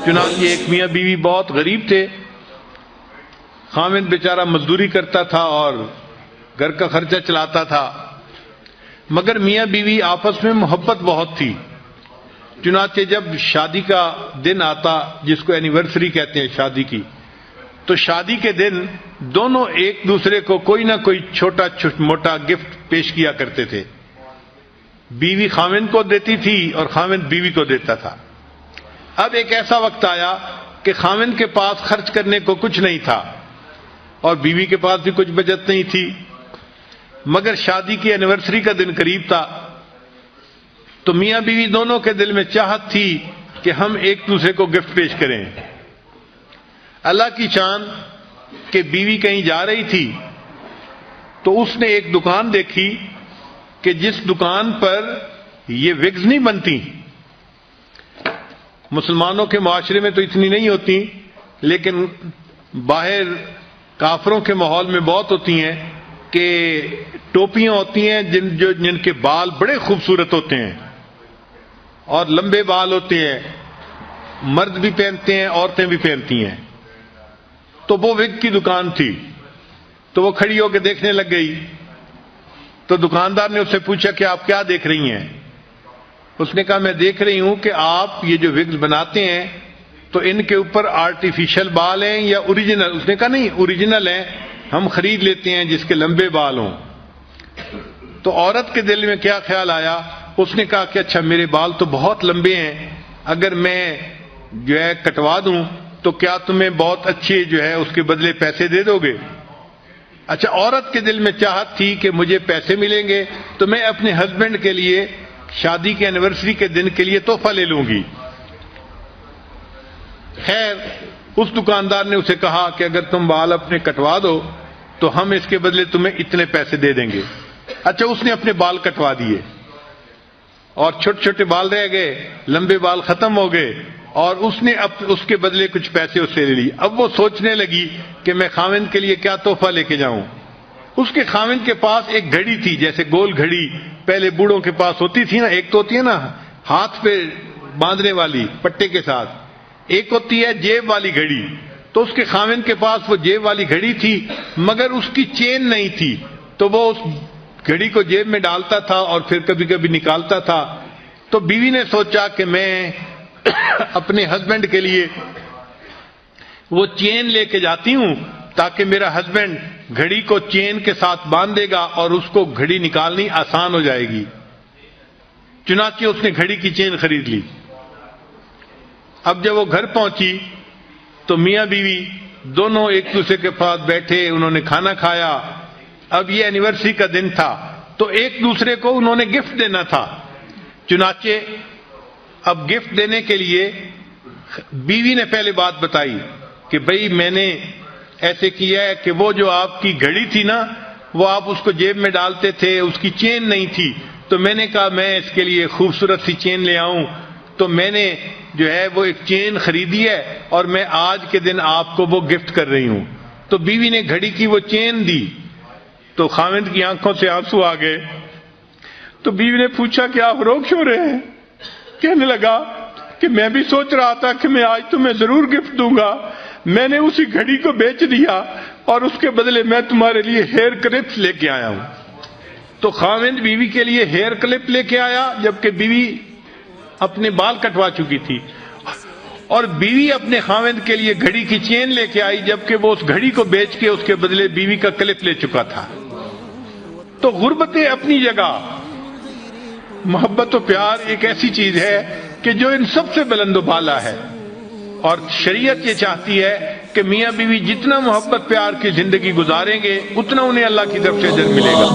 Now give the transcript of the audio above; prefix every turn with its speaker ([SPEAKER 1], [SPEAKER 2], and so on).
[SPEAKER 1] چنانچہ ایک میاں بیوی بہت غریب تھے، خاوند بیچارہ مزدوری کرتا تھا اور گھر کا خرچہ چلاتا تھا، مگر میاں بیوی آپس میں محبت بہت تھی۔ چنانچہ جب شادی کا دن آتا، جس کو اینیورسری کہتے ہیں شادی کی، تو شادی کے دن دونوں ایک دوسرے کو کوئی نہ کوئی چھوٹا موٹا گفٹ پیش کیا کرتے تھے۔ بیوی خاوند کو دیتی تھی اور خاوند بیوی کو دیتا تھا۔ اب ایک ایسا وقت آیا کہ خاوند کے پاس خرچ کرنے کو کچھ نہیں تھا اور بیوی کے پاس بھی کچھ بچت نہیں تھی، مگر شادی کی اینیورسری کا دن قریب تھا، تو میاں بیوی دونوں کے دل میں چاہت تھی کہ ہم ایک دوسرے کو گفٹ پیش کریں۔ اللہ کی شان کہ بیوی کہیں جا رہی تھی تو اس نے ایک دکان دیکھی کہ جس دکان پر یہ وگز نہیں بنتی، مسلمانوں کے معاشرے میں تو اتنی نہیں ہوتی، لیکن باہر کافروں کے ماحول میں بہت ہوتی ہیں کہ ٹوپیاں ہوتی ہیں جن کے بال بڑے خوبصورت ہوتے ہیں اور لمبے بال ہوتے ہیں، مرد بھی پہنتے ہیں عورتیں بھی پہنتی ہیں۔ تو وہ وگ کی دکان تھی، تو وہ کھڑی ہو کے دیکھنے لگ گئی۔ تو دکاندار نے اس سے پوچھا کہ آپ کیا دیکھ رہی ہیں؟ اس نے کہا میں دیکھ رہی ہوں کہ آپ یہ جو وگز بناتے ہیں تو ان کے اوپر آرٹیفیشل بال ہیں یا اوریجنل؟ اس نے کہا نہیں، اوریجنل ہیں، ہم خرید لیتے ہیں جس کے لمبے بال ہوں۔ تو عورت کے دل میں کیا خیال آیا؟ اس نے کہا کہ اچھا میرے بال تو بہت لمبے ہیں، اگر میں جو ہے کٹوا دوں تو کیا تمہیں بہت اچھے جو ہے اس کے بدلے پیسے دے دو گے؟ اچھا، عورت کے دل میں چاہت تھی کہ مجھے پیسے ملیں گے تو میں اپنے ہسبینڈ کے لیے شادی کے اینیورسری کے دن کے لیے تحفہ لے لوں گی۔ خیر، اس دکاندار نے اسے کہا کہ اگر تم بال اپنے کٹوا دو تو ہم اس کے بدلے تمہیں اتنے پیسے دے دیں گے۔ اچھا، اس نے اپنے بال کٹوا دیے اور چھوٹے چھوٹے بال رہ گئے، لمبے بال ختم ہو گئے، اور اس نے اس کے بدلے کچھ پیسے اس سے لے لی۔ اب وہ سوچنے لگی کہ میں خاوند کے لیے کیا تحفہ لے کے جاؤں۔ اس کے خاوند کے پاس ایک گھڑی تھی، جیسے گول گھڑی پہلے بوڑھوں کے پاس ہوتی تھی نا، ایک تو ہوتی ہے نا ہاتھ پہ باندھنے والی پٹے کے ساتھ، ایک ہوتی ہے جیب والی گھڑی۔ تو اس کے خاوند کے پاس وہ جیب والی گھڑی تھی، مگر اس کی چین نہیں تھی، تو وہ اس گھڑی کو جیب میں ڈالتا تھا اور پھر کبھی کبھی نکالتا تھا۔ تو بیوی نے سوچا کہ میں اپنے ہسبینڈ کے لیے وہ چین لے کے جاتی ہوں تاکہ میرا ہسبینڈ گھڑی کو چین کے ساتھ باندھ دے گا اور اس کو گھڑی نکالنی آسان ہو جائے گی۔ چنانچہ اس نے گھڑی کی چین خرید لی۔ اب جب وہ گھر پہنچی تو میاں بیوی دونوں ایک دوسرے کے پاس بیٹھے، انہوں نے کھانا کھایا۔ اب یہ اینیورسری کا دن تھا تو ایک دوسرے کو انہوں نے گفٹ دینا تھا۔ چنانچہ اب گفٹ دینے کے لیے بیوی نے پہلے بات بتائی کہ بھئی میں نے ایسے کیا ہے کہ وہ جو آپ کی گھڑی تھی نا، وہ آپ اس کو جیب میں ڈالتے تھے، اس کی چین نہیں تھی، تو میں نے کہا میں اس کے لیے خوبصورت سی چین لے آؤں، تو میں نے جو ہے وہ ایک چین خریدی ہے اور میں آج کے دن آپ کو وہ گفٹ کر رہی ہوں۔ تو بیوی نے گھڑی کی وہ چین دی تو خاوند کی آنکھوں سے آنسو آ گئے۔ تو بیوی نے پوچھا کہ آپ رو کیوں رہے ہیں؟ کہنے لگا کہ میں بھی سوچ رہا تھا کہ میں آج تمہیں ضرور گفٹ دوں گا، میں نے اسی گھڑی کو بیچ دیا اور اس کے بدلے میں تمہارے لیے ہیئر کلپس لے کے آیا ہوں۔ تو خاوند بیوی کے لیے ہیئر کلپ لے کے آیا، جبکہ بیوی اپنے بال کٹوا چکی تھی، اور بیوی اپنے خاوند کے لیے گھڑی کی چین لے کے آئی، جبکہ وہ اس گھڑی کو بیچ کے اس کے بدلے بیوی کا کلپ لے چکا تھا۔ تو غربت اپنی جگہ، محبت و پیار ایک ایسی چیز ہے کہ جو ان سب سے بلند و بالا ہے، اور شریعت یہ چاہتی ہے کہ میاں بیوی جتنا محبت پیار کی زندگی گزاریں گے اتنا انہیں اللہ کی طرف سے اجر ملے گا۔